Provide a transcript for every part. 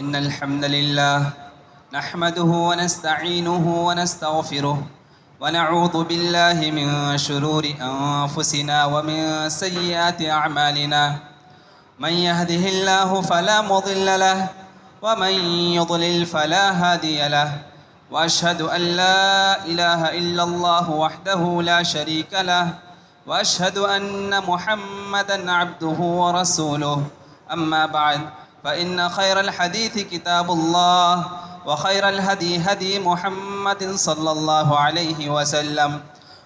إن الحمد لله نحمده ونستعينه ونستغفره ونعوذ بالله من شرور أنفسنا ومن سيئات أعمالنا. من يهده الله فلا مضل له ومن يضلل فلا هادي له. وأشهد أن لا إله إلا الله وحده لا شريك له وأشهد أن محمدًا عبده ورسوله. أما بعد فإن خير الحديث كتاب الله وخير الهدي هدي محمد صلى الله عليه وسلم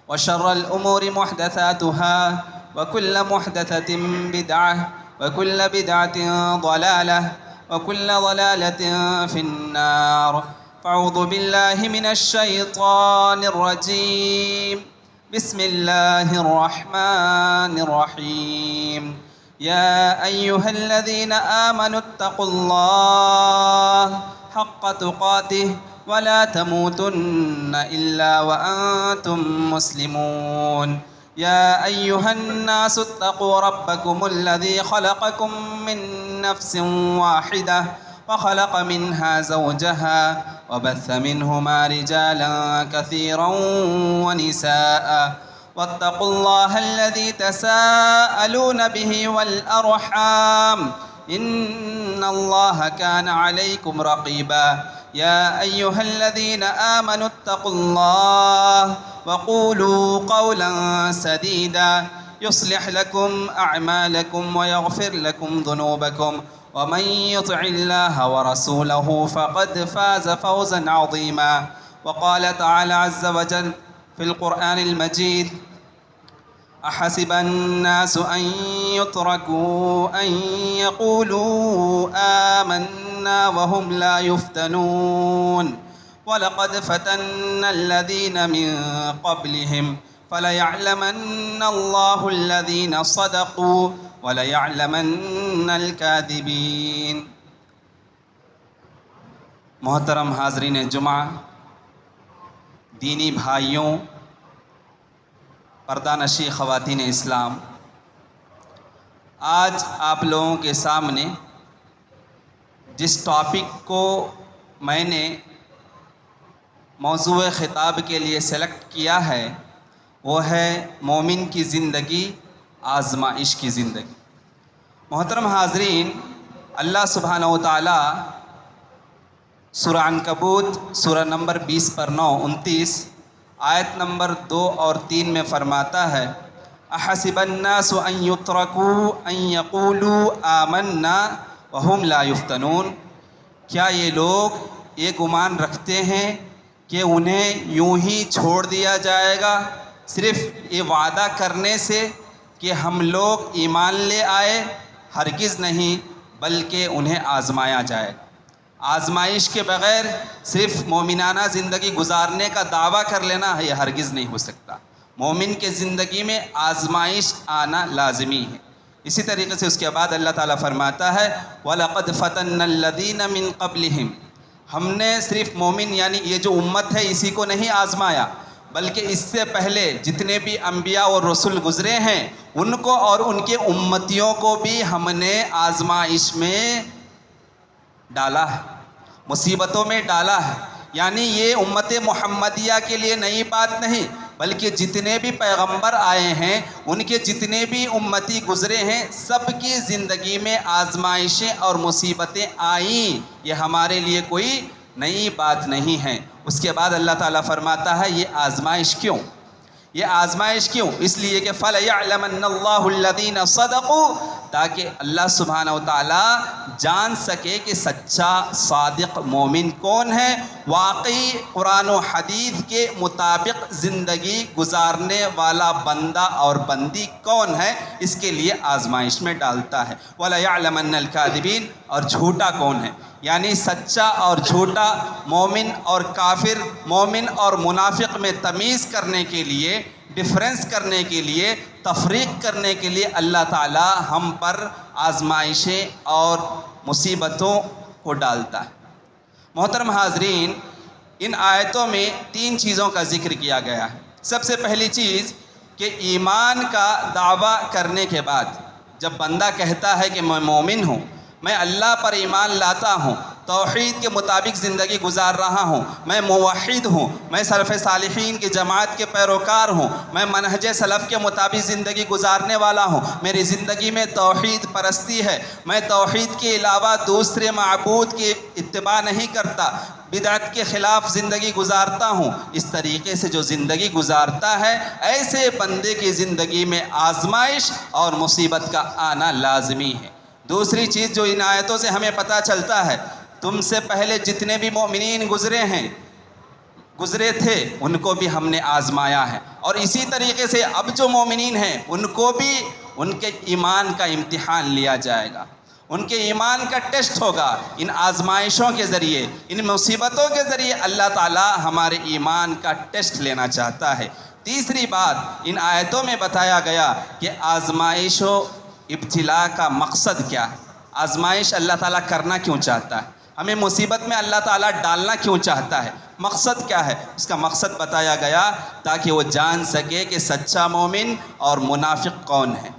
وشر الأمور محدثاتها وكل محدثة بدعة وكل بدعة ضلالة وكل ضلالة في النار. فأعوذ بالله من الشيطان الرجيم. بسم الله الرحمن الرحيم. يا أيها الذين آمنوا اتقوا الله حق تقاته ولا تموتن إلا وأنتم مسلمون. يا أيها الناس اتقوا ربكم الذي خلقكم من نفس واحدة وخلق منها زوجها وبث منهما رجالا كثيرا ونساء. واتقوا الله الذي تساءلون به والأرحام إن الله كان عليكم رقيبا. يا أيها الذين آمنوا اتقوا الله وقولوا قولا سديدا يصلح لكم أعمالكم ويغفر لكم ذنوبكم ومن يطع الله ورسوله فقد فاز فوزا عظيما. وقال تعالى عز وجل في القرآن المجيد: أحسب الناس أن يتركوا أن يقولوا آمنا وهم لا يفتنون ولقد فتنا الذين من قبلهم فليعلمن الله الذين صدقوا وَلَيَعْلَمَنَّ الْكَاذِبِينَ. محترم حاضرین جمعہ، دینی بھائیوں، پردہ نشی خواتین اسلام، آج آپ لوگوں کے سامنے جس ٹاپک کو میں نے موضوع خطاب کے لیے سلیکٹ کیا ہے وہ ہے مومن کی زندگی، آزمائش کی زندگی. محترم حاضرین، اللہ سبحانہ و تعالی سورہ عنکبوت سورہ نمبر 20 پر 29 آیت نمبر 2 اور 3 میں فرماتا ہے: احسب الناس ان یترکوا ان یقولوا آمنا وہم لا یفتنون. کیا یہ لوگ یہ گمان رکھتے ہیں کہ انہیں یوں ہی چھوڑ دیا جائے گا صرف یہ وعدہ کرنے سے کہ ہم لوگ ایمان لے آئے؟ ہرگز نہیں، بلکہ انہیں آزمایا جائے. آزمائش کے بغیر صرف مومنانہ زندگی گزارنے کا دعویٰ کر لینا یہ ہرگز نہیں ہو سکتا. مومن کے زندگی میں آزمائش آنا لازمی ہے. اسی طریقے سے اس کے بعد اللہ تعالیٰ فرماتا ہے: وَلَقَدْ فَتَنَّ الَّذِينَ مِن قَبْلِهِمْ. ہم نے صرف مومن یعنی یہ جو امت ہے اسی کو نہیں آزمایا، بلکہ اس سے پہلے جتنے بھی انبیاء اور رسول گزرے ہیں ان کو اور ان کے امتیوں کو بھی ہم نے آزمائش میں ڈالا ہے، مصیبتوں میں ڈالا ہے. یعنی یہ امت محمدیہ کے لیے نئی بات نہیں، بلکہ جتنے بھی پیغمبر آئے ہیں ان کے جتنے بھی امتی گزرے ہیں سب کی زندگی میں آزمائشیں اور مصیبتیں آئیں. یہ ہمارے لیے کوئی نئی بات نہیں ہے. اس کے بعد اللہ تعالیٰ فرماتا ہے یہ آزمائش کیوں؟ یہ آزمائش کیوں؟ اس لیے کہ فَلَيَعْلَمَنَّ اللَّهُ الَّذِينَ صَدَقُوا، تاکہ اللہ سبحانہ و تعالیٰ جان سکے کہ سچا صادق مومن کون ہے، واقعی قرآن و حدیث کے مطابق زندگی گزارنے والا بندہ اور بندی کون ہے. اس کے لیے آزمائش میں ڈالتا ہے. وَلَيَعْلَمَنَّ الْكَاذِبِينَ، اور جھوٹا کون ہے، یعنی سچا اور جھوٹا، مومن اور کافر، مومن اور منافق میں تمیز کرنے کے لیے، ڈفرینس کرنے کے لیے، تفریق کرنے کے لیے اللہ تعالیٰ ہم پر آزمائشیں اور مصیبتوں کو ڈالتا ہے. محترم حاضرین، ان آیتوں میں 3 چیزوں کا ذکر کیا گیا ہے. سب سے پہلی چیز کہ ایمان کا دعویٰ کرنے کے بعد جب بندہ کہتا ہے کہ میں مومن ہوں، میں اللہ پر ایمان لاتا ہوں، توحید کے مطابق زندگی گزار رہا ہوں، میں موحد ہوں، میں سلف صالحین کی جماعت کے پیروکار ہوں، میں منہج سلف کے مطابق زندگی گزارنے والا ہوں، میری زندگی میں توحید پرستی ہے، میں توحید کے علاوہ دوسرے معبود کی اتباع نہیں کرتا، بدعت کے خلاف زندگی گزارتا ہوں، اس طریقے سے جو زندگی گزارتا ہے ایسے بندے کی زندگی میں آزمائش اور مصیبت کا آنا لازمی ہے۔ دوسری چیز جو ان آیتوں سے ہمیں پتہ چلتا ہے، تم سے پہلے جتنے بھی مومنین گزرے تھے ان کو بھی ہم نے آزمایا ہے، اور اسی طریقے سے اب جو مومنین ہیں ان کو بھی ان کے ایمان کا امتحان لیا جائے گا، ان کے ایمان کا ٹیسٹ ہوگا۔ ان آزمائشوں کے ذریعے، ان مصیبتوں کے ذریعے اللہ تعالی ہمارے ایمان کا ٹیسٹ لینا چاہتا ہے۔ تیسری بات ان آیتوں میں بتایا گیا کہ آزمائش و ابتلا کا مقصد کیا ہے، آزمائش اللہ تعالیٰ کرنا کیوں چاہتا ہے، ہمیں مصیبت میں اللہ تعالیٰ ڈالنا کیوں چاہتا ہے، مقصد کیا ہے، اس کا مقصد بتایا گیا تاکہ وہ جان سکے کہ سچا مومن اور منافق کون ہے،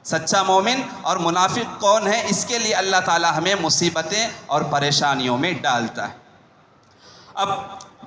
سچا مومن اور منافق کون ہے، اس کے لیے اللہ تعالیٰ ہمیں مصیبتیں اور پریشانیوں میں ڈالتا ہے۔ اب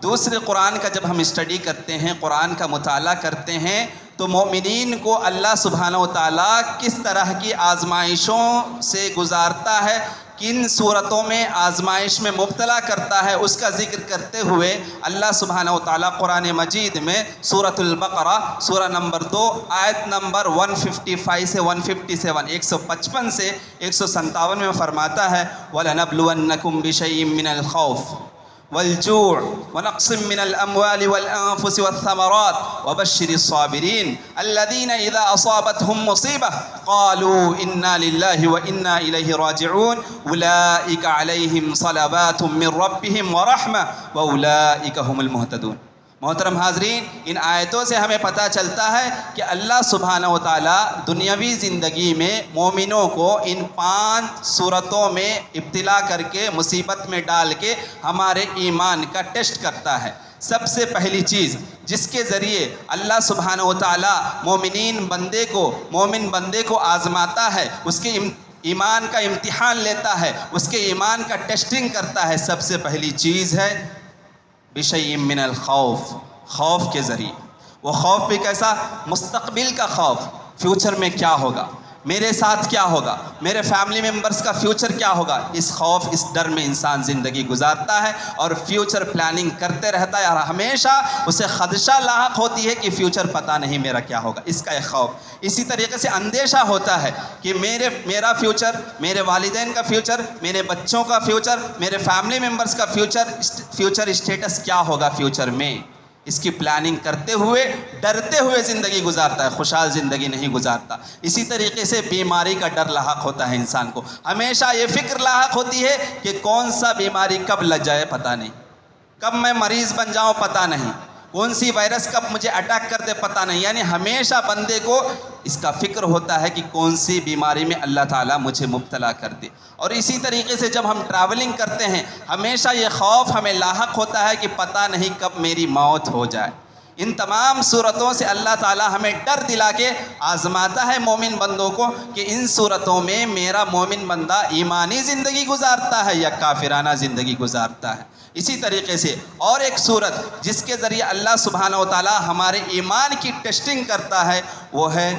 دوسرے قرآن کا جب ہم اسٹڈی کرتے ہیں، قرآن کا مطالعہ کرتے ہیں، تو مومنین کو اللہ سبحانہ و تعالیٰ کس طرح کی آزمائشوں سے گزارتا ہے، کن صورتوں میں آزمائش میں مبتلا کرتا ہے، اس کا ذکر کرتے ہوئے اللہ سبحانہ و تعالیٰ قرآن مجید میں سورۃ البقرہ سورہ نمبر 2 آیت نمبر 155 سے 157 155 سے 157 میں فرماتا ہے وَلَنَبْلُوَنَّكُمْ بِشَيْءٍ مِّنَ الْخَوْفِ والجوع ونقص من الأموال والأنفس والثمرات وبشر الصابرين الذين إذا أصابتهم مصيبة قالوا إنا لله وإنا إليه راجعون أولئك عليهم صلوات من ربهم ورحمة وأولئك هم المهتدون۔ محترم حاضرین، ان آیتوں سے ہمیں پتہ چلتا ہے کہ اللہ سبحانہ و تعالیٰ دنیاوی زندگی میں مومنوں کو ان 5 صورتوں میں ابتلا کر کے، مصیبت میں ڈال کے ہمارے ایمان کا ٹیسٹ کرتا ہے۔ سب سے پہلی چیز جس کے ذریعے اللہ سبحانہ و تعالیٰ مومن بندے کو آزماتا ہے، اس کے ایمان کا امتحان لیتا ہے، اس کے ایمان کا ٹیسٹنگ کرتا ہے، سب سے پہلی چیز ہے بشیء من الخوف، خوف کے ذریعے۔ وہ خوف بھی کیسا؟ مستقبل کا خوف، فیوچر میں کیا ہوگا، میرے ساتھ کیا ہوگا، میرے فیملی ممبرز کا فیوچر کیا ہوگا، اس خوف اس ڈر میں انسان زندگی گزارتا ہے اور فیوچر پلاننگ کرتے رہتا ہے، اور ہمیشہ اسے خدشہ لاحق ہوتی ہے کہ فیوچر پتہ نہیں میرا کیا ہوگا، اس کا ایک خوف۔ اسی طریقے سے اندیشہ ہوتا ہے کہ میرا فیوچر، میرے والدین کا فیوچر، میرے بچوں کا فیوچر، میرے فیملی ممبرز کا فیوچر اسٹیٹس کیا ہوگا فیوچر میں، اس کی پلاننگ کرتے ہوئے ڈرتے ہوئے زندگی گزارتا ہے، خوشحال زندگی نہیں گزارتا۔ اسی طریقے سے بیماری کا ڈر لاحق ہوتا ہے انسان کو، ہمیشہ یہ فکر لاحق ہوتی ہے کہ کون سا بیماری کب لگ جائے پتہ نہیں، کب میں مریض بن جاؤں پتہ نہیں، کون سی وائرس کب مجھے اٹیک کر دے پتہ نہیں، یعنی ہمیشہ بندے کو اس کا فکر ہوتا ہے کہ کون سی بیماری میں اللہ تعالیٰ مجھے مبتلا کر دے۔ اور اسی طریقے سے جب ہم ٹریولنگ کرتے ہیں ہمیشہ یہ خوف ہمیں لاحق ہوتا ہے کہ پتہ نہیں کب میری موت ہو جائے۔ ان تمام صورتوں سے اللہ تعالیٰ ہمیں ڈر دلا کے آزماتا ہے مومن بندوں کو کہ ان صورتوں میں میرا مومن بندہ ایمانی زندگی گزارتا ہے یا کافرانہ زندگی گزارتا ہے۔ اسی طریقے سے اور ایک صورت جس کے ذریعے اللہ سبحانہ و تعالیٰ ہمارے ایمان کی ٹیسٹنگ کرتا ہے وہ ہے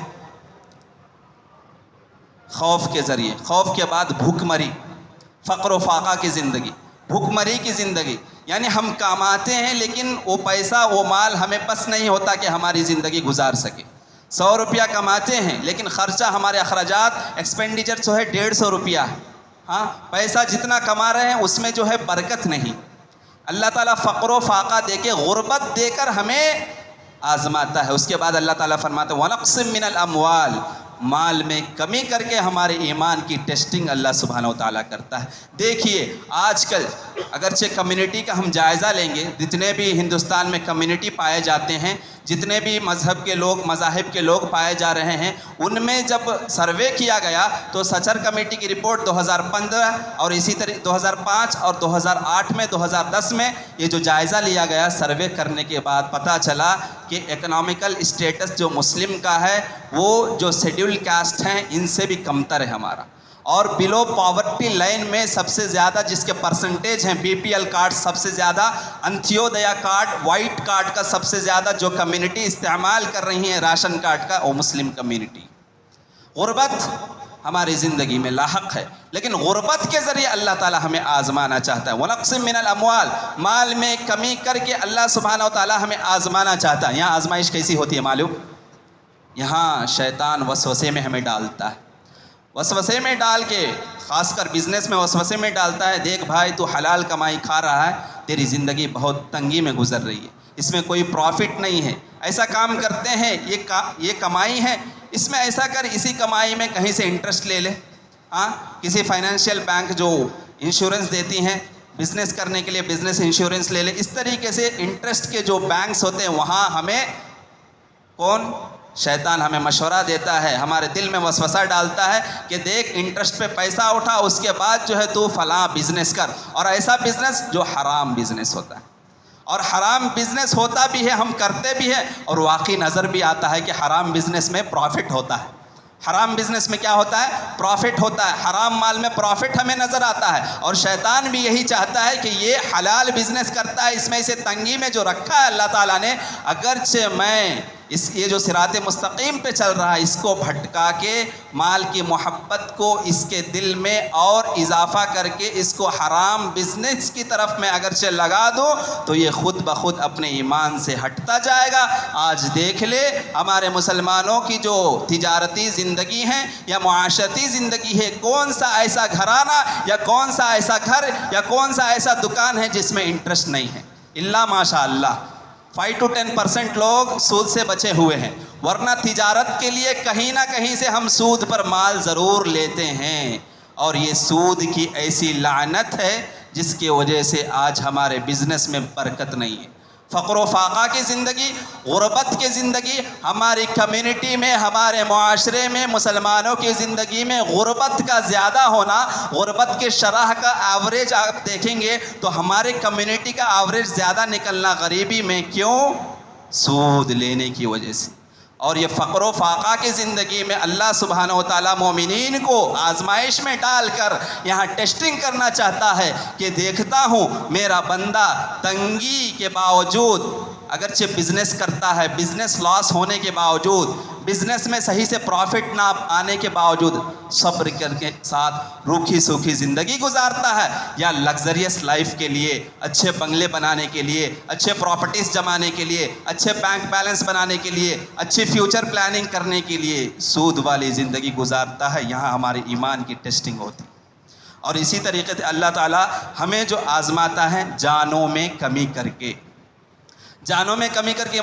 خوف کے ذریعے۔ خوف کے بعد بھوک مری، فقر و فاقہ کی زندگی، بھوک مری کی زندگی، یعنی ہم کماتے ہیں لیکن وہ پیسہ وہ مال ہمیں بس نہیں ہوتا کہ ہماری زندگی گزار سکے۔ 100 روپیہ کماتے ہیں لیکن خرچہ ہمارے اخراجات ایکسپینڈیچر جو ہے 150 روپیہ ہے، ہاں پیسہ جتنا کما رہے ہیں اس میں جو ہے برکت نہیں۔ اللہ تعالیٰ فقر و فاقہ دے کے، غربت دے کر ہمیں آزماتا ہے۔ اس کے بعد اللہ تعالیٰ فرماتا ہے وَنَقْصٍ مِّنَ الْأَمْوَالِ، مال میں کمی کر کے ہمارے ایمان کی ٹیسٹنگ اللہ سبحانہ و تعالیٰ کرتا ہے۔ دیکھیے آج کل اگرچہ کمیونٹی کا ہم جائزہ لیں گے، جتنے بھی ہندوستان میں کمیونٹی پائے جاتے ہیں، جتنے بھی مذاہب کے لوگ پائے جا رہے ہیں، ان میں جب سروے کیا گیا تو سچر کمیٹی کی رپورٹ 2015 اور اسی طرح 2005 اور 2008 میں 2010 میں یہ جو جائزہ لیا گیا سروے کرنے کے بعد پتہ چلا کہ اکنامیکل اسٹیٹس جو مسلم کا ہے وہ جو شیڈیول کاسٹ ہیں ان سے بھی کمتر ہے ہمارا، اور بلو پاورٹی لائن میں سب سے زیادہ جس کے پرسنٹیج ہیں بی پی ایل کارڈ سب سے زیادہ، انتیودیا کارڈ، وائٹ کارڈ کا سب سے زیادہ جو کمیونٹی استعمال کر رہی ہیں راشن کارڈ کا، وہ مسلم کمیونٹی۔ غربت ہماری زندگی میں لاحق ہے، لیکن غربت کے ذریعے اللہ تعالی ہمیں آزمانا چاہتا ہے۔ وَنَقْصٍ مِّنَ الْأَمْوَالِ، مال میں کمی کر کے اللہ سبحانہ و تعالی ہمیں آزمانا چاہتا ہے۔ یہاں آزمائش کیسی ہوتی ہے معلوم؟ یہاں شیطان وسوسے میں ہمیں ڈالتا ہے، وسوسے میں ڈال کے، خاص کر بزنس میں وسوسے میں ڈالتا ہے، دیکھ بھائی تو حلال کمائی کھا رہا ہے، تیری زندگی بہت تنگی میں گزر رہی ہے، اس میں کوئی پروفٹ نہیں ہے، ایسا کام کرتے ہیں، یہ کمائی ہے، اس میں ایسا کر، اسی کمائی میں کہیں سے انٹرسٹ لے لے، ہاں کسی فائنینشیل بینک جو انشورنس دیتی ہیں بزنس کرنے کے لیے، بزنس انشورنس لے لے۔ اس طریقے سے انٹرسٹ کے جو بینکس ہوتے ہیں وہاں ہمیں کون؟ شیطان ہمیں مشورہ دیتا ہے، ہمارے دل میں وسوسہ ڈالتا ہے کہ دیکھ انٹرسٹ پہ پیسہ اٹھا، اس کے بعد جو ہے تو فلاں بزنس کر، اور ایسا بزنس جو حرام بزنس ہوتا ہے، اور حرام بزنس ہوتا بھی ہے، ہم کرتے بھی ہیں، اور واقعی نظر بھی آتا ہے کہ حرام بزنس میں پروفٹ ہوتا ہے۔ حرام بزنس میں کیا ہوتا ہے؟ پروفٹ ہوتا ہے، حرام مال میں پروفٹ ہمیں نظر آتا ہے، اور شیطان بھی یہی چاہتا ہے کہ یہ حلال بزنس کرتا ہے، اس میں اسے تنگی میں جو رکھا ہے اللہ تعالیٰ نے، اگرچہ میں یہ جو صراط مستقیم پہ چل رہا ہے اس کو بھٹکا کے مال کی محبت کو اس کے دل میں اور اضافہ کر کے اس کو حرام بزنس کی طرف میں اگرچہ لگا دو تو یہ خود بخود اپنے ایمان سے ہٹتا جائے گا۔ آج دیکھ لے ہمارے مسلمانوں کی جو تجارتی زندگی ہے یا معاشرتی زندگی ہے، کون سا ایسا گھرانہ یا کون سا ایسا گھر یا کون سا ایسا دکان ہے جس میں انٹرسٹ نہیں ہے؟ الا ماشاء اللہ 5 to 10% لوگ سود سے بچے ہوئے ہیں، ورنہ تجارت کے لیے کہیں نہ کہیں سے ہم سود پر مال ضرور لیتے ہیں، اور یہ سود کی ایسی لعنت ہے جس کی وجہ سے آج ہمارے بزنس میں برکت نہیں ہے۔ فقر و فاقہ کی زندگی، غربت کی زندگی، ہماری کمیونٹی میں، ہمارے معاشرے میں، مسلمانوں کی زندگی میں غربت کا زیادہ ہونا، غربت کے شرح کا ایوریج آپ دیکھیں گے تو ہمارے کمیونٹی کا ایوریج زیادہ نکلنا غریبی میں کیوں؟ سود لینے کی وجہ سے۔ اور یہ فقر و فاقہ کی زندگی میں اللہ سبحانہ و تعالیٰ مومنین کو آزمائش میں ڈال کر یہاں ٹیسٹنگ کرنا چاہتا ہے کہ دیکھتا ہوں میرا بندہ تنگی کے باوجود، اگرچہ بزنس کرتا ہے، بزنس لاس ہونے کے باوجود، بزنس میں صحیح سے پروفٹ نہ آنے کے باوجود صبر کر کے ساتھ روکھی سوکھی زندگی گزارتا ہے، یا لگزریس لائف کے لیے، اچھے بنگلے بنانے کے لیے، اچھے پراپرٹیز جمانے کے لیے، اچھے بینک بیلنس بنانے کے لیے، اچھی فیوچر پلاننگ کرنے کے لیے سود والی زندگی گزارتا ہے۔ یہاں ہمارے ایمان کی ٹیسٹنگ ہوتی ہے۔ اور اسی طریقے سے اللہ تعالیٰ ہمیں جو آزماتا ہے جانوں میں کمی کر کے، جانوں میں کمی کر کے،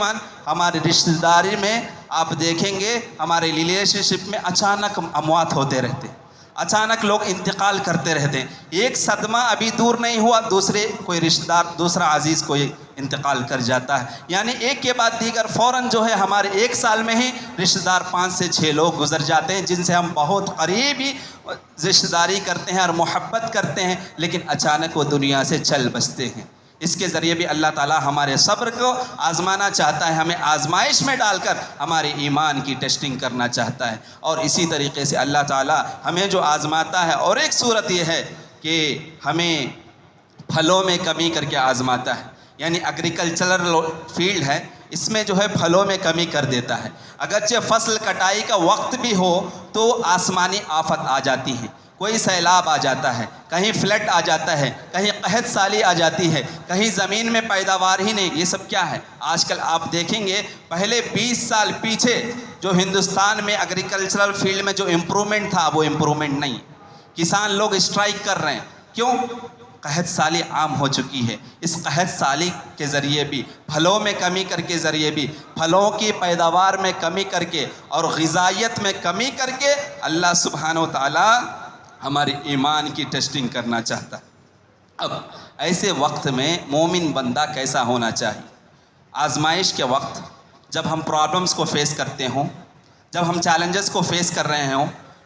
ہمارے رشتہ داری میں آپ دیکھیں گے، ہمارے ریلیشن شپ میں اچانک اموات ہوتے رہتے ہیں، اچانک لوگ انتقال کرتے رہتے ہیں، ایک صدمہ ابھی دور نہیں ہوا دوسرے کوئی رشتہ دار، دوسرا عزیز کوئی انتقال کر جاتا ہے، یعنی ایک کے بعد دیگر فوراً جو ہے ہمارے ایک سال میں ہی رشتہ دار 5 سے 6 لوگ گزر جاتے ہیں جن سے ہم بہت قریبی رشتہ داری کرتے ہیں اور محبت کرتے ہیں، لیکن اچانک وہ دنیا سے چل بستے ہیں۔ اس کے ذریعے بھی اللہ تعالیٰ ہمارے صبر کو آزمانا چاہتا ہے، ہمیں آزمائش میں ڈال کر ہمارے ایمان کی ٹیسٹنگ کرنا چاہتا ہے۔ اور اسی طریقے سے اللہ تعالیٰ ہمیں جو آزماتا ہے، اور ایک صورت یہ ہے کہ ہمیں پھلوں میں کمی کر کے آزماتا ہے، یعنی ایگریکلچرل فیلڈ ہے، اس میں جو ہے پھلوں میں کمی کر دیتا ہے، اگرچہ فصل کٹائی کا وقت بھی ہو تو آسمانی آفت آ جاتی ہیں، کوئی سیلاب آ جاتا ہے، کہیں فلڈ آ جاتا ہے، کہیں قحط سالی آ جاتی ہے، کہیں زمین میں پیداوار ہی نہیں۔ یہ سب کیا ہے؟ آج کل آپ دیکھیں گے پہلے 20 سال پیچھے جو ہندوستان میں ایگریکلچرل فیلڈ میں جو امپرومنٹ تھا وہ امپرومنٹ نہیں، کسان لوگ اسٹرائک کر رہے ہیں، کیوں؟ قحط سالی عام ہو چکی ہے۔ اس قحط سالی کے ذریعے بھی، پھلوں میں کمی کر کے ذریعے بھی، پھلوں کی پیداوار میں کمی کر کے اور غذائیت میں کمی کر کے اللہ سبحانہ و تعالیٰ ہماری ایمان کی ٹیسٹنگ کرنا چاہتا ہے۔ اب ایسے وقت میں مومن بندہ کیسا ہونا چاہیے؟ آزمائش کے وقت جب ہم پرابلمز کو فیس کرتے ہوں، جب ہم چیلنجز کو فیس کر رہے ہوں،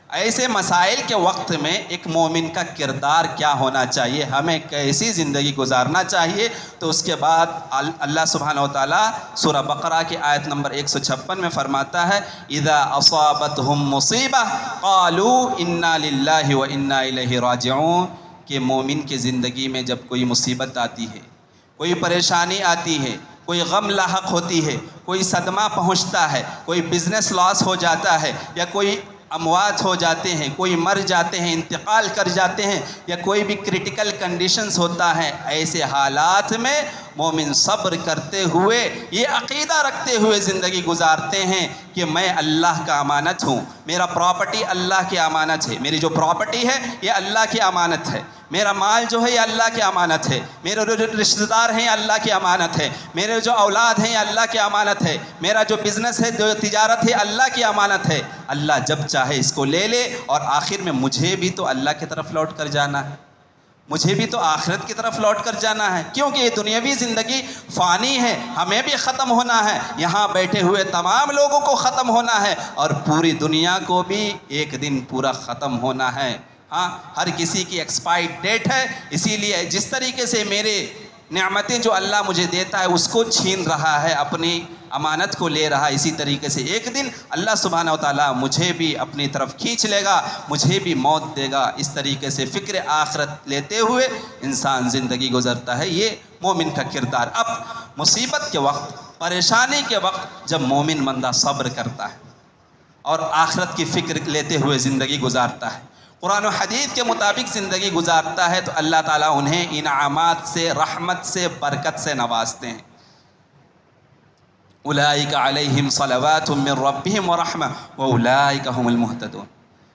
ایسے مسائل کے وقت میں ایک مومن کا کردار کیا ہونا چاہیے، ہمیں کیسی زندگی گزارنا چاہیے. تو اس کے بعد اللہ سبحانہ و تعالیٰ سورہ بقرہ کی آیت نمبر 156 میں فرماتا ہے اذا اصابتهم مصیبہ قالوا انا للہ و انا الیہ راجعون، کہ مومن کی زندگی میں جب کوئی مصیبت آتی ہے، کوئی پریشانی آتی ہے، کوئی غم لاحق ہوتی ہے، کوئی صدمہ پہنچتا ہے، کوئی بزنس لاس ہو جاتا ہے، یا کوئی اموات ہو جاتے ہیں، کوئی مر جاتے ہیں، انتقال کر جاتے ہیں، یا کوئی بھی کرٹیکل کنڈیشنز ہوتا ہے، ایسے حالات میں مومن صبر کرتے ہوئے، یہ عقیدہ رکھتے ہوئے زندگی گزارتے ہیں کہ میں اللہ کا امانت ہوں، میرا پراپرٹی اللہ کی امانت ہے، میری جو پراپرٹی ہے یہ اللہ کی امانت ہے، میرا مال جو ہے یہ اللہ کی امانت ہے، میرے جو رشتہ دار ہیں یہ اللہ کی امانت ہے، میرے جو اولاد ہیں یہ اللہ کی امانت ہے، میرا جو بزنس ہے، جو تجارت ہے، اللہ کی امانت ہے. اللہ جب چاہے اس کو لے لے، اور آخر میں مجھے بھی تو اللہ کی طرف لوٹ کر جانا ہے، مجھے بھی تو آخرت کی طرف لوٹ کر جانا ہے، کیونکہ یہ دنیاوی زندگی فانی ہے، ہمیں بھی ختم ہونا ہے، یہاں بیٹھے ہوئے تمام لوگوں کو ختم ہونا ہے، اور پوری دنیا کو بھی ایک دن پورا ختم ہونا ہے. ہاں، ہر کسی کی ایکسپائر ڈیٹ ہے، اسی لیے جس طریقے سے میرے نعمتیں جو اللہ مجھے دیتا ہے اس کو چھین رہا ہے، اپنی امانت کو لے رہا ہے، اسی طریقے سے ایک دن اللہ سبحانہ و تعالیٰ مجھے بھی اپنی طرف کھینچ لے گا، مجھے بھی موت دے گا. اس طریقے سے فکر آخرت لیتے ہوئے انسان زندگی گزرتا ہے. یہ مومن کا کردار. اب مصیبت کے وقت، پریشانی کے وقت جب مومن بندہ صبر کرتا ہے اور آخرت کی فکر لیتے ہوئے زندگی گزارتا ہے، قرآن و حدیث کے مطابق زندگی گزارتا ہے، تو اللہ تعالیٰ انہیں انعامات سے، رحمت سے، برکت سے نوازتے ہیں. اولئک علیہم صلوات من ربہم ورحمہ واولئک هم المہتدون.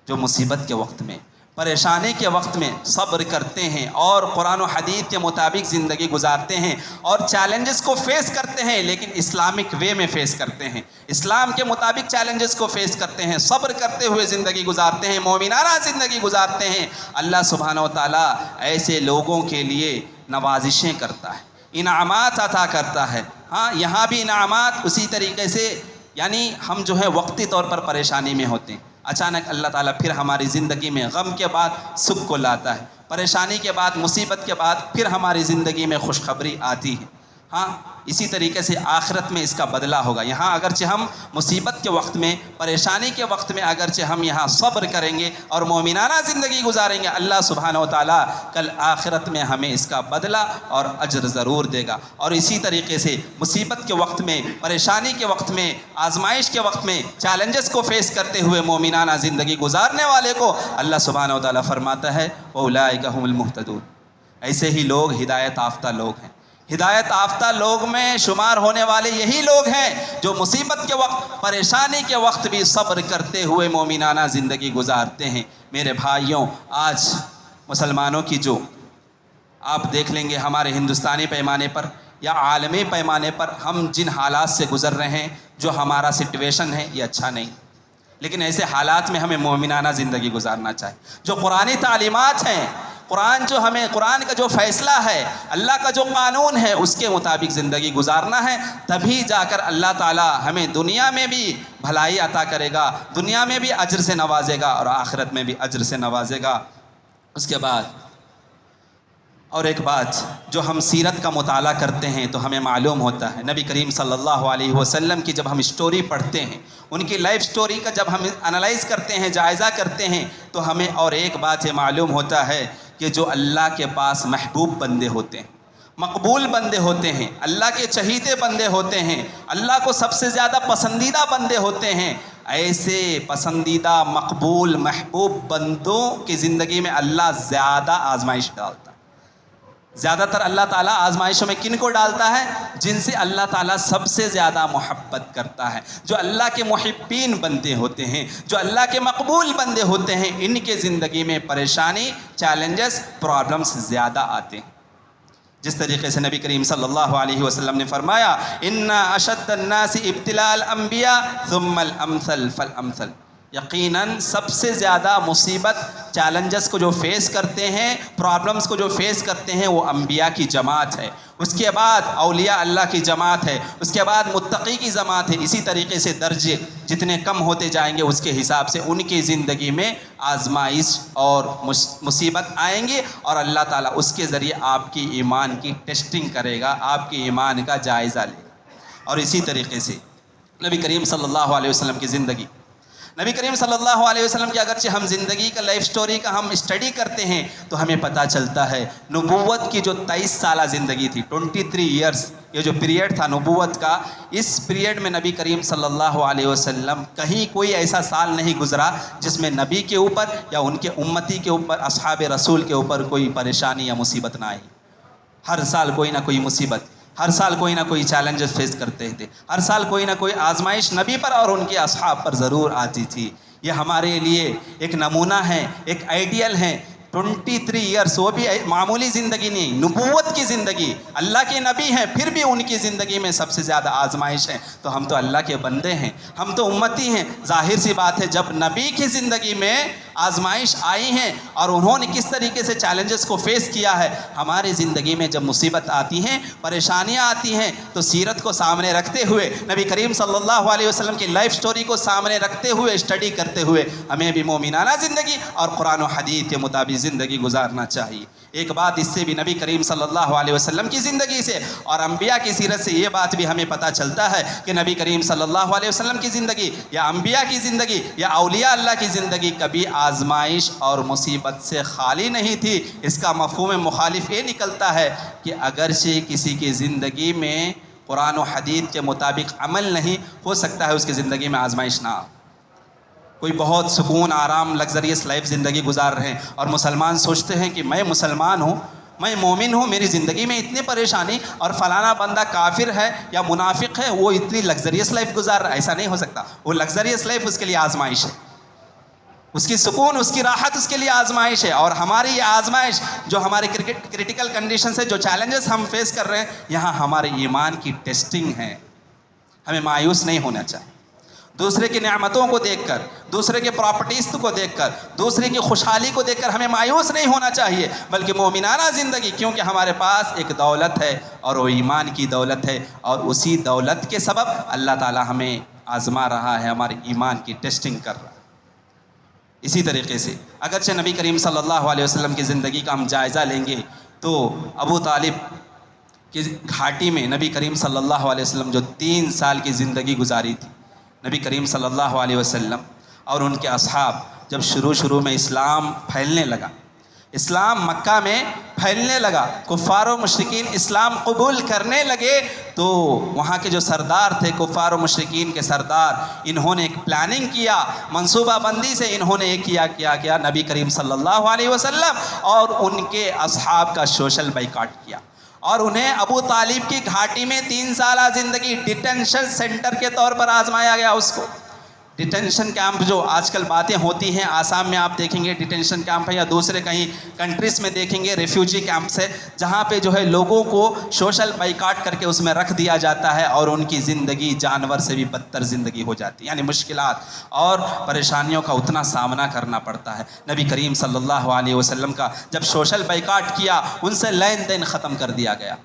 جو مصیبت کے وقت میں، پریشانی کے وقت میں صبر کرتے ہیں اور قرآن و حدیث کے مطابق زندگی گزارتے ہیں اور چیلنجز کو فیس کرتے ہیں، لیکن اسلامک وے میں فیس کرتے ہیں، اسلام کے مطابق چیلنجز کو فیس کرتے ہیں، صبر کرتے ہوئے زندگی گزارتے ہیں، مومنانہ زندگی گزارتے ہیں، اللہ سبحانہ و تعالیٰ ایسے لوگوں کے لیے نوازشیں کرتا ہے، انعامات عطا کرتا ہے. ہاں، یہاں بھی انعامات اسی طریقے سے، یعنی ہم جو ہے وقتی طور پر پریشانی میں ہوتے ہیں، اچانک اللہ تعالیٰ پھر ہماری زندگی میں غم کے بعد سکھ کو لاتا ہے، پریشانی کے بعد، مصیبت کے بعد پھر ہماری زندگی میں خوشخبری آتی ہے. ہاں، اسی طریقے سے آخرت میں اس کا بدلہ ہوگا. یہاں اگرچہ ہم مصیبت کے وقت میں، پریشانی کے وقت میں اگرچہ ہم یہاں صبر کریں گے اور مومنانہ زندگی گزاریں گے، اللہ سبحانہ و تعالیٰ کل آخرت میں ہمیں اس کا بدلہ اور اجر ضرور دے گا. اور اسی طریقے سے مصیبت کے وقت میں، پریشانی کے وقت میں، آزمائش کے وقت میں، چیلنجز کو فیس کرتے ہوئے مومنانہ زندگی گزارنے والے کو اللہ سبحانہ و تعالیٰ فرماتا ہے اولئک هم المہتدون. ایسے ہی لوگ ہدایت یافتہ لوگ ہیں. ہدایت یافتہ لوگ میں شمار ہونے والے یہی لوگ ہیں جو مصیبت کے وقت، پریشانی کے وقت بھی صبر کرتے ہوئے مومنانہ زندگی گزارتے ہیں. میرے بھائیوں، آج مسلمانوں کی جو آپ دیکھ لیں گے ہمارے ہندوستانی پیمانے پر یا عالمی پیمانے پر ہم جن حالات سے گزر رہے ہیں، جو ہمارا سچویشن ہے، یہ اچھا نہیں. لیکن ایسے حالات میں ہمیں مومنانہ زندگی گزارنا چاہیے. جو قرآنی تعلیمات ہیں، قرآن کا جو فیصلہ ہے، اللہ کا جو قانون ہے، اس کے مطابق زندگی گزارنا ہے. تبھی جا کر اللہ تعالیٰ ہمیں دنیا میں بھی بھلائی عطا کرے گا، دنیا میں بھی اجر سے نوازے گا اور آخرت میں بھی اجر سے نوازے گا. اس کے بعد اور ایک بات، جو ہم سیرت کا مطالعہ کرتے ہیں تو ہمیں معلوم ہوتا ہے، نبی کریم صلی اللہ علیہ وسلم کی جب ہم اسٹوری پڑھتے ہیں، ان کی لائف سٹوری کا جب ہم انالائز کرتے ہیں، جائزہ کرتے ہیں، تو ہمیں اور ایک بات یہ معلوم ہوتا ہے کہ جو اللہ کے پاس محبوب بندے ہوتے ہیں، مقبول بندے ہوتے ہیں، اللہ کے چہیتے بندے ہوتے ہیں، اللہ کو سب سے زیادہ پسندیدہ بندے ہوتے ہیں، ایسے پسندیدہ، مقبول، محبوب بندوں کی زندگی میں اللہ زیادہ آزمائش ڈالتا ہے. زیادہ تر اللہ تعالیٰ آزمائشوں میں کن کو ڈالتا ہے؟ جن سے اللہ تعالیٰ سب سے زیادہ محبت کرتا ہے، جو اللہ کے محبین بندے ہوتے ہیں، جو اللہ کے مقبول بندے ہوتے ہیں، ان کے زندگی میں پریشانی، چیلنجز، پرابلمز زیادہ آتے ہیں. جس طریقے سے نبی کریم صلی اللہ علیہ وسلم نے فرمایا ان اشد الناس ابتلاء الانبیاء ثم الامثل فالامثل. یقیناً سب سے زیادہ مصیبت چیلنجز کو جو فیس کرتے ہیں، پرابلمز کو جو فیس کرتے ہیں، وہ انبیاء کی جماعت ہے، اس کے بعد اولیاء اللہ کی جماعت ہے، اس کے بعد متقی کی جماعت ہے. اسی طریقے سے درجے جتنے کم ہوتے جائیں گے اس کے حساب سے ان کی زندگی میں آزمائش اور مصیبت آئیں گے، اور اللہ تعالیٰ اس کے ذریعے آپ کی ایمان کی ٹیسٹنگ کرے گا، آپ کی ایمان کا جائزہ لے گا. اور اسی طریقے سے نبی کریم صلی اللہ علیہ وسلم کی زندگی، نبی کریم صلی اللہ علیہ وسلم کی اگرچہ ہم زندگی کا لائف سٹوری کا ہم اسٹڈی کرتے ہیں تو ہمیں پتہ چلتا ہے نبوت کی جو 23 سالہ زندگی تھی، 23 ایئرز، یہ جو پیریڈ تھا نبوت کا، اس پیریڈ میں نبی کریم صلی اللہ علیہ وسلم کہیں کوئی ایسا سال نہیں گزرا جس میں نبی کے اوپر یا ان کے امتی کے اوپر، اصحاب رسول کے اوپر کوئی پریشانی یا مصیبت نہ آئی. ہر سال کوئی نہ کوئی مصیبت، ہر سال کوئی نہ کوئی چیلنجز فیس کرتے تھے، ہر سال کوئی نہ کوئی آزمائش نبی پر اور ان کے اصحاب پر ضرور آتی تھی. یہ ہمارے لیے ایک نمونہ ہے، ایک آئیڈیل ہے. 23 ایئرس، وہ بھی معمولی زندگی نہیں، نبوت کی زندگی. اللہ کے نبی ہیں پھر بھی ان کی زندگی میں سب سے زیادہ آزمائش ہے. تو ہم تو اللہ کے بندے ہیں، ہم تو امتی ہیں. ظاہر سی بات ہے جب نبی کی زندگی میں آزمائش آئی ہیں اور انہوں نے کس طریقے سے چیلنجز کو فیس کیا ہے، ہماری زندگی میں جب مصیبت آتی ہیں، پریشانیاں آتی ہیں، تو سیرت کو سامنے رکھتے ہوئے، نبی کریم صلی اللہ علیہ وسلم کی لائف سٹوری کو سامنے رکھتے ہوئے، اسٹڈی کرتے ہوئے ہمیں بھی مومنانہ زندگی اور قرآن و حدیث کے مطابق زندگی گزارنا چاہیے. ایک بات اس سے بھی نبی کریم صلی اللہ علیہ وسلم کی زندگی سے اور انبیاء کی سیرت سے یہ بات بھی ہمیں پتہ چلتا ہے کہ نبی کریم صلی اللہ علیہ وسلم کی زندگی یا انبیاء کی زندگی یا اولیاء اللہ کی زندگی کبھی آزمائش اور مصیبت سے خالی نہیں تھی. اس کا مفہوم مخالف یہ نکلتا ہے کہ اگرچہ کسی کی زندگی میں قرآن و حدیث کے مطابق عمل نہیں، ہو سکتا ہے اس کی زندگی میں آزمائش نہ ہو. کوئی بہت سکون، آرام، لگزریس لائف زندگی گزار رہے ہیں اور مسلمان سوچتے ہیں کہ میں مسلمان ہوں، میں مومن ہوں، میری زندگی میں اتنی پریشانی، اور فلانا بندہ کافر ہے یا منافق ہے، وہ اتنی لگزریس لائف گزار رہا ہے. ایسا نہیں ہو سکتا. وہ لگزریس لائف اس کے لیے آزمائش ہے، اس کی سکون، اس کی راحت اس کے لیے آزمائش ہے. اور ہماری یہ آزمائش جو ہمارے کرٹیکل کنڈیشن سے جو چیلنجز ہم فیس کر رہے ہیں، یہاں ہمارے ایمان کی ٹیسٹنگ ہے. ہمیں مایوس نہیں ہونا چاہیے. دوسرے کی نعمتوں کو دیکھ کر، دوسرے کے پراپرٹیز کو دیکھ کر، دوسرے کی خوشحالی کو دیکھ کر ہمیں مایوس نہیں ہونا چاہیے، بلکہ مومنانہ زندگی، کیونکہ ہمارے پاس ایک دولت ہے اور وہ ایمان کی دولت ہے، اور اسی دولت کے سبب اللہ تعالی ہمیں آزما رہا ہے، ہمارے ایمان کی ٹیسٹنگ کر رہا ہے. اسی طریقے سے اگرچہ نبی کریم صلی اللہ علیہ وسلم کی زندگی کا ہم جائزہ لیں گے تو ابو طالب کی گھاٹی میں نبی کریم صلی اللہ علیہ وسلم جو 3 سال کی زندگی گزاری تھی، نبی کریم صلی اللہ علیہ وسلم اور ان کے اصحاب جب شروع میں اسلام پھیلنے لگا، اسلام مکہ میں پھیلنے لگا، کفار و مشرکین اسلام قبول کرنے لگے، تو وہاں کے جو سردار تھے، کفار و مشرکین کے سردار، انہوں نے ایک پلاننگ کیا، منصوبہ بندی سے انہوں نے ایک کیا نبی کریم صلی اللہ علیہ وسلم اور ان کے اصحاب کا سوشل بائیکاٹ کیا، اور انہیں ابو طالب کی گھاٹی میں 3 سالہ زندگی ڈیٹینشن سینٹر کے طور پر آزمایا گیا. اس کو ڈیٹینشن کیمپ، جو آج کل باتیں ہوتی ہیں، آسام میں آپ دیکھیں گے ڈیٹینشن کیمپ ہے، یا دوسرے کہیں کنٹریز میں دیکھیں گے ریفیوجی کیمپس ہے، جہاں پہ جو ہے لوگوں کو سوشل بائیکاٹ کر کے اس میں رکھ دیا جاتا ہے، اور ان کی زندگی جانور سے بھی بدتر زندگی ہو جاتی ہے. یعنی مشکلات اور پریشانیوں کا اتنا سامنا کرنا پڑتا ہے. نبی کریم صلی اللہ علیہ وسلم کا جب سوشل بائیکاٹ کیا، ان سے لین دین ختم کر دیا گیا،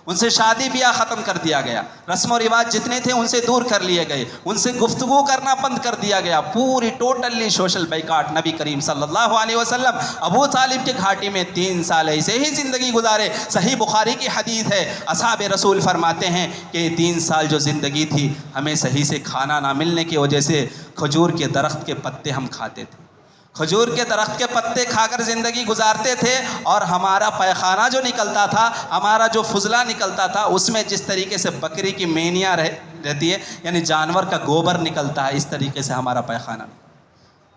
ان سے شادی بیاہ ختم کر دیا گیا، رسم و رواج جتنے تھے ان سے دور کر لیے گئے، ان سے گفتگو کرنا بند کر دیا گیا. پوری ٹوٹلی سوشل بائیکاٹ. نبی کریم صلی اللہ علیہ وسلم ابو طالب کے گھاٹی میں 3 سال ایسے ہی زندگی گزارے. صحیح بخاری کی حدیث ہے، اصحاب رسول فرماتے ہیں کہ 3 سال جو زندگی تھی، ہمیں صحیح سے کھانا نہ ملنے کی وجہ سے کھجور کے درخت کے پتے ہم کھاتے تھے، کھجور کے درخت کے پتے کھا کر زندگی گزارتے تھے، اور ہمارا پیخانہ جو نکلتا تھا، ہمارا جو فضلہ نکلتا تھا، اس میں جس طریقے سے بکری کی مینیاں رہتی ہے، یعنی جانور کا گوبر نکلتا ہے، اس طریقے سے ہمارا پیخانہ.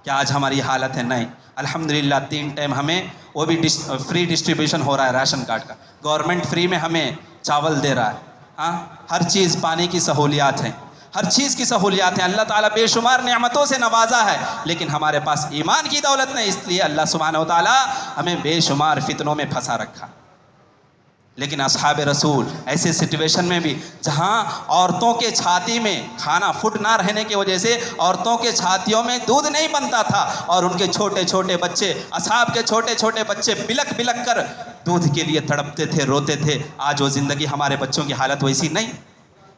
کیا آج ہماری حالت ہے؟ نہیں. الحمدللہ 3 ٹائم ہمیں وہ بھی فری ڈسٹریبیوشن ہو رہا ہے راشن کارڈ کا، گورنمنٹ فری میں ہمیں چاول دے رہا ہے. ہاں، ہر چیز، پانی کی سہولیات ہیں، ہر چیز کی سہولیات ہیں. اللہ تعالیٰ بے شمار نعمتوں سے نوازا ہے، لیکن ہمارے پاس ایمان کی دولت نہیں، اس لیے اللہ سبحانہ و تعالیٰ ہمیں بے شمار فتنوں میں پھنسا رکھا. لیکن اصحاب رسول ایسے سچویشن میں بھی جہاں عورتوں کے چھاتی میں کھانا فٹ نہ رہنے کی وجہ سے عورتوں کے چھاتیوں میں دودھ نہیں بنتا تھا اور ان کے چھوٹے چھوٹے بچے، اصحاب کے چھوٹے چھوٹے بچے بلک بلک کر دودھ کے لیے تڑپتے تھے، روتے تھے. آج وہ زندگی، ہمارے بچوں کی حالت ویسی نہیں،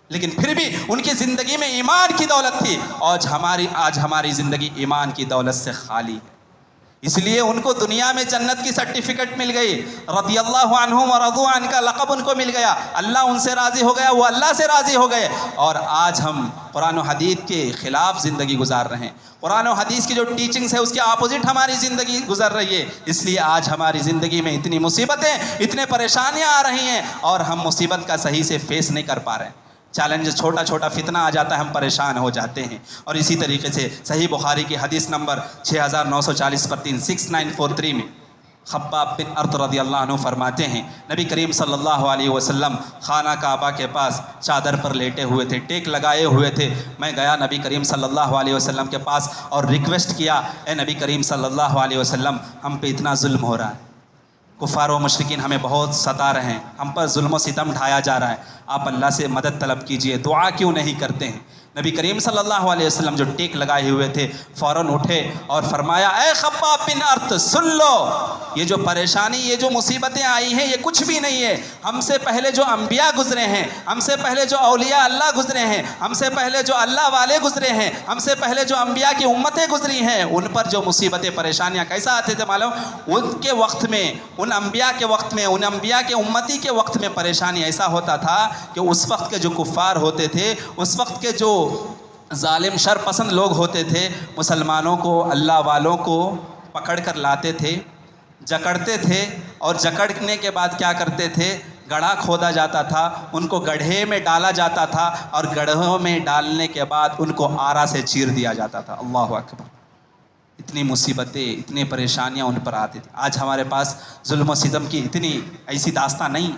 لیکن پھر بھی ان کی زندگی میں ایمان کی دولت تھی. آج ہماری زندگی ایمان کی دولت سے خالی ہے. اس لیے ان کو دنیا میں جنت کی سرٹیفکیٹ مل گئی، رضی اللہ عنہم ورضوا عنہ کا لقب ان کو مل گیا، اللہ ان سے راضی ہو گیا، وہ اللہ سے راضی ہو گئے. اور آج ہم قرآن و حدیث کے خلاف زندگی گزار رہے ہیں. قرآن و حدیث کی جو ٹیچنگز ہے اس کے اپوزٹ ہماری زندگی گزر رہی ہے. اس لیے آج ہماری زندگی میں اتنی مصیبتیں، اتنے پریشانیاں آ رہی ہیں اور ہم مصیبت کا صحیح سے فیس نہیں کر پا رہے ہیں. چیلنج، چھوٹا چھوٹا فتنہ آ جاتا ہے، ہم پریشان ہو جاتے ہیں. اور اسی طریقے سے صحیح بخاری کی حدیث نمبر 6940/3 6943 میں خباب بن ارط رضی اللہ عنہ فرماتے ہیں، نبی کریم صلی اللہ علیہ وسلم خانہ کعبہ کے پاس چادر پر لیٹے ہوئے تھے، ٹیک لگائے ہوئے تھے. میں گیا نبی کریم صلی اللہ علیہ وسلم کے پاس اور ریکویسٹ کیا، اے نبی کریم صلی اللہ علیہ وسلم، ہم پہ اتنا ظلم ہو رہا ہے، کفار و مشرکین ہمیں بہت ستا رہے ہیں، ہم پر ظلم و ستم ڈھایا جا رہا ہے، آپ اللہ سے مدد طلب کیجئے، دعا کیوں نہیں کرتے ہیں؟ نبی کریم صلی اللہ علیہ وسلم جو ٹیک لگائے ہوئے تھے فوراً اٹھے اور فرمایا، اے خباب بن ارط، سن لو، یہ جو پریشانی، یہ جو مصیبتیں آئی ہیں، یہ کچھ بھی نہیں ہے. ہم سے پہلے جو انبیاء گزرے ہیں، ہم سے پہلے جو اولیاء اللہ گزرے ہیں، ہم سے پہلے جو اللہ والے گزرے ہیں، ہم سے پہلے جو انبیاء کی امتیں گزری ہیں، ان پر جو مصیبتیں پریشانیاں کیسا آتے تھے معلوم؟ ان کے وقت میں، ان انبیاء کے وقت میں، ان انبیاء کے امتی کے وقت میں پریشانی ایسا ہوتا تھا کہ اس وقت کے جو کفار ہوتے تھے، اس وقت کے جو ظالم شر پسند لوگ ہوتے تھے، مسلمانوں کو، اللہ والوں کو پکڑ کر لاتے تھے، جکڑتے تھے، اور جکڑنے کے بعد کیا کرتے تھے؟ گڑھا کھودا جاتا تھا، ان کو گڑھے میں ڈالا جاتا تھا، اور گڑھوں میں ڈالنے کے بعد ان کو آرا سے چیر دیا جاتا تھا. اللہ اکبر! اتنی مصیبتیں، اتنی پریشانیاں ان پر آتی تھیں. آج ہمارے پاس ظلم و ستم کی اتنی ایسی داستان نہیں.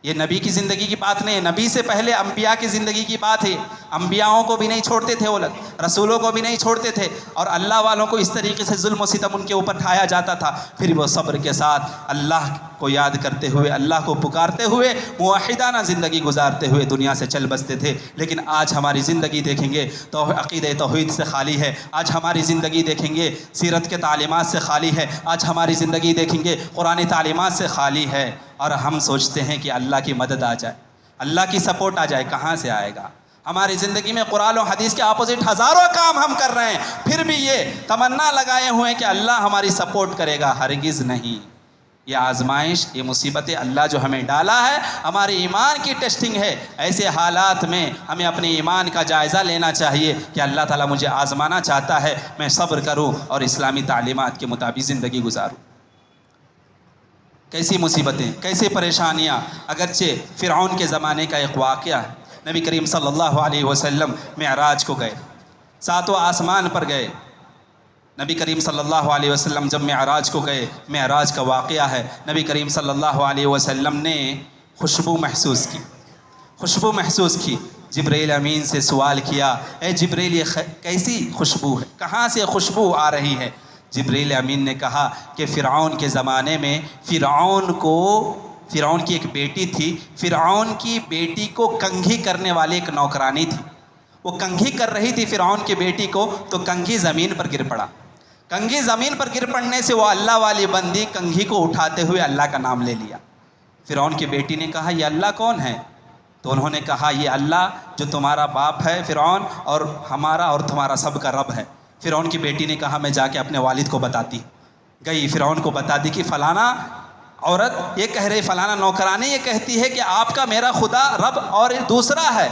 یہ نبی کی زندگی کی بات نہیں ہے، نبی سے پہلے انبیاء کی زندگی کی بات ہے. انبیاءوں کو بھی نہیں چھوڑتے تھے وہ لوگ، رسولوں کو بھی نہیں چھوڑتے تھے، اور اللہ والوں کو اس طریقے سے ظلم و ستم ان کے اوپر ڈھایا جاتا تھا. پھر وہ صبر کے ساتھ اللہ کو یاد کرتے ہوئے، اللہ کو پکارتے ہوئے، موحدانہ زندگی گزارتے ہوئے دنیا سے چل بستے تھے. لیکن آج ہماری زندگی دیکھیں گے تو عقیدہ توحید سے خالی ہے. آج ہماری زندگی دیکھیں گے سیرت کے تعلیمات سے خالی ہے. آج ہماری زندگی دیکھیں گے قرآن تعلیمات سے خالی ہے. اور ہم سوچتے ہیں کہ اللہ کی مدد آ جائے، اللہ کی سپورٹ آ جائے. کہاں سے آئے گا؟ ہماری زندگی میں قرآن و حدیث کے اپوزٹ ہزاروں کام ہم کر رہے ہیں، پھر بھی یہ تمنا لگائے ہوئے ہیں کہ اللہ ہماری سپورٹ کرے گا. ہرگز نہیں. یہ آزمائش، یہ مصیبتیں اللہ جو ہمیں ڈالا ہے، ہمارے ایمان کی ٹیسٹنگ ہے. ایسے حالات میں ہمیں اپنے ایمان کا جائزہ لینا چاہیے کہ اللہ تعالیٰ مجھے آزمانا چاہتا ہے، میں صبر کروں اور اسلامی تعلیمات کے مطابق زندگی گزاروں. کیسی مصیبتیں، کیسی پریشانیاں. اگرچہ فرعون کے زمانے کا ایک واقعہ ہے. نبی کریم صلی اللہ علیہ وسلم معراج کو گئے، ساتواں آسمان پر گئے. نبی کریم صلی اللہ علیہ وسلم جب معراج کو گئے، معراج کا واقعہ ہے، نبی کریم صلی اللہ علیہ وسلم نے خوشبو محسوس کی، خوشبو محسوس کی. جبرائیل امین سے سوال کیا، اے جبرائیل، یہ کیسی خوشبو ہے، کہاں سے خوشبو آ رہی ہے؟ جبرائیل امین نے کہا کہ فرعون کے زمانے میں فرعون کی ایک بیٹی تھی، فرعون کی بیٹی کو کنگھی کرنے والی ایک نوکرانی تھی. وہ کنگھی کر رہی تھی فرعون کی بیٹی کو، تو کنگھی زمین پر گر پڑا. کنگھی زمین پر گر پڑنے سے وہ اللہ والی بندی کنگھی کو اٹھاتے ہوئے اللہ کا نام لے لیا. فرعون کی بیٹی نے کہا، یہ اللہ کون ہے؟ تو انہوں نے کہا، یہ اللہ جو تمہارا باپ ہے فرعون، اور ہمارا اور تمہارا سب کا رب ہے. فرعون کی بیٹی نے کہا، میں جا کے اپنے والد کو بتاتی. گئی، فرعون کو بتا دی کہ فلانا عورت یہ کہہ رہی، فلانا نوکرانی یہ کہتی ہے کہ آپ کا میرا خدا رب اور دوسرا ہے.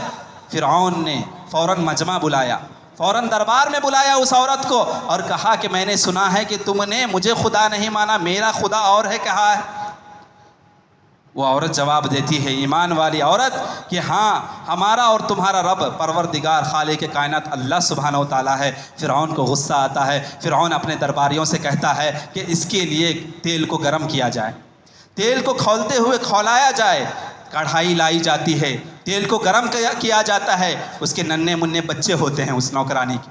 فرعون نے فوراً مجمع بلایا، فوراً دربار میں بلایا اس عورت کو، اور کہا کہ میں نے سنا ہے کہ تم نے مجھے خدا نہیں مانا، میرا خدا اور ہے، کہا ہے. وہ عورت جواب دیتی ہے، ایمان والی عورت، کہ ہاں، ہمارا اور تمہارا رب پروردگار خالق کائنات اللہ سبحانہ و تعالیٰ ہے. فرعون کو غصہ آتا ہے. فرعون اپنے درباریوں سے کہتا ہے کہ اس کے لیے تیل کو گرم کیا جائے، تیل کو کھولتے ہوئے کھولایا جائے. کڑھائی لائی جاتی ہے، تیل کو گرم کیا جاتا ہے. اس کے ننھے منھے بچے ہوتے ہیں اس نوکرانی کے،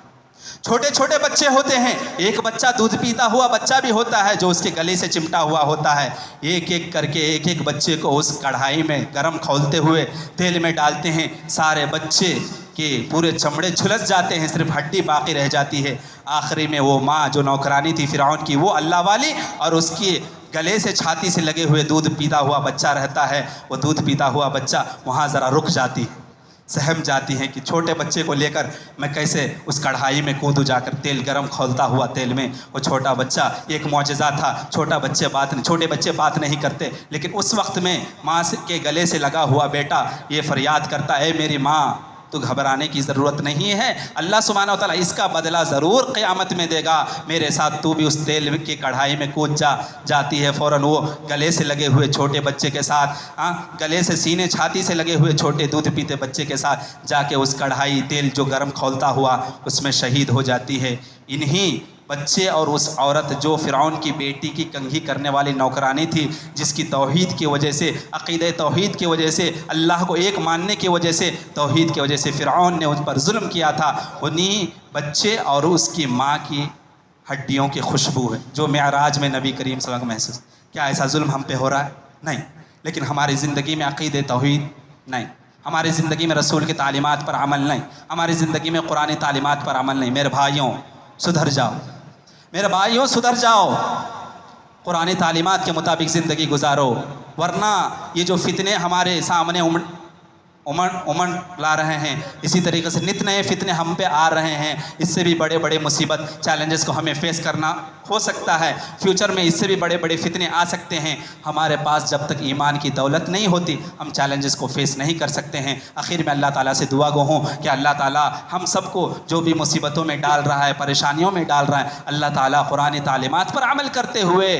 چھوٹے چھوٹے بچے ہوتے ہیں، ایک بچہ دودھ پیتا ہوا بچہ بھی ہوتا ہے جو اس کے گلے سے چمٹا ہوا ہوتا ہے، ایک ایک کر کے ایک ایک بچے کو اس کڑھائی میں گرم کھولتے ہوئے تیل میں ڈالتے ہیں، سارے بچے کے پورے چمڑے جھلس جاتے ہیں، صرف ہڈی باقی رہ جاتی ہے۔ آخری میں وہ ماں جو نوکرانی تھی فرعون کی، وہ اللہ والی، اور اس کی گلے سے چھاتی سے لگے ہوئے دودھ پیتا ہوا بچہ رہتا ہے، وہ دودھ پیتا ہوا بچہ وہاں ذرا رک جاتی ہے، سہم جاتی ہے کہ چھوٹے بچے کو لے کر میں کیسے اس کڑھائی میں کودوں جا کر، تیل گرم کھولتا ہوا تیل میں۔ وہ چھوٹا بچہ ایک معجزہ تھا، چھوٹے بچے بات نہیں کرتے، لیکن اس وقت میں ماں کے گلے سے لگا ہوا بیٹا یہ فریاد کرتا ہے، میری ماں تو گھبرانے کی ضرورت نہیں ہے، اللہ سبحانہ و تعالیٰ اس کا بدلہ ضرور قیامت میں دے گا، میرے ساتھ تو بھی اس تیل کی کڑھائی میں کود جاتی ہے۔ فوراً وہ گلے سے لگے ہوئے چھوٹے بچے کے ساتھ، گلے سے سینے چھاتی سے لگے ہوئے چھوٹے دودھ پیتے بچے کے ساتھ جا کے اس کڑھائی تیل جو گرم کھولتا ہوا اس میں شہید ہو جاتی ہے۔ انہی بچے اور اس عورت جو فرعون کی بیٹی کی کنگھی کرنے والی نوکرانی تھی، جس کی توحید کی وجہ سے، عقیدہ توحید کی وجہ سے، اللہ کو ایک ماننے کی وجہ سے، توحید کی وجہ سے فرعون نے ان پر ظلم کیا تھا، انہی بچے اور اس کی ماں کی ہڈیوں کی خوشبو ہے جو معراج میں نبی کریم صلی اللہ علیہ وسلم محسوس۔ کیا ایسا ظلم ہم پہ ہو رہا ہے؟ نہیں، لیکن ہماری زندگی میں عقیدہ توحید نہیں، ہماری زندگی میں رسول کی تعلیمات پر عمل نہیں، ہماری زندگی میں قرآن تعلیمات پر عمل نہیں۔ میرے بھائیوں سدھر جاؤ، میرے بھائیوں سدھر جاؤ، قرآن تعلیمات کے مطابق زندگی گزارو، ورنہ یہ جو فتنے ہمارے سامنے امن لا رہے ہیں، اسی طریقے سے نت نئے فتنے ہم پہ آ رہے ہیں، اس سے بھی بڑے بڑے مصیبت چیلنجز کو ہمیں فیس کرنا ہو سکتا ہے، فیوچر میں اس سے بھی بڑے بڑے فتنے آ سکتے ہیں۔ ہمارے پاس جب تک ایمان کی دولت نہیں ہوتی ہم چیلنجز کو فیس نہیں کر سکتے ہیں۔ آخر میں اللہ تعالیٰ سے دعا گو ہوں کہ اللہ تعالیٰ ہم سب کو جو بھی مصیبتوں میں ڈال رہا ہے، پریشانیوں میں ڈال رہا ہے، اللہ تعالیٰ قرآن تعلیمات پر عمل کرتے ہوئے،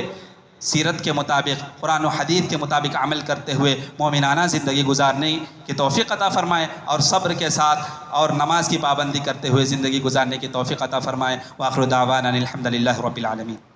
سیرت کے مطابق، قرآن و حدیث کے مطابق عمل کرتے ہوئے مومنانہ زندگی گزارنے کی توفیق عطا فرمائے، اور صبر کے ساتھ اور نماز کی پابندی کرتے ہوئے زندگی گزارنے کی توفیق عطا فرمائے۔ وآخر دعوانا الحمدللہ رب العالمین۔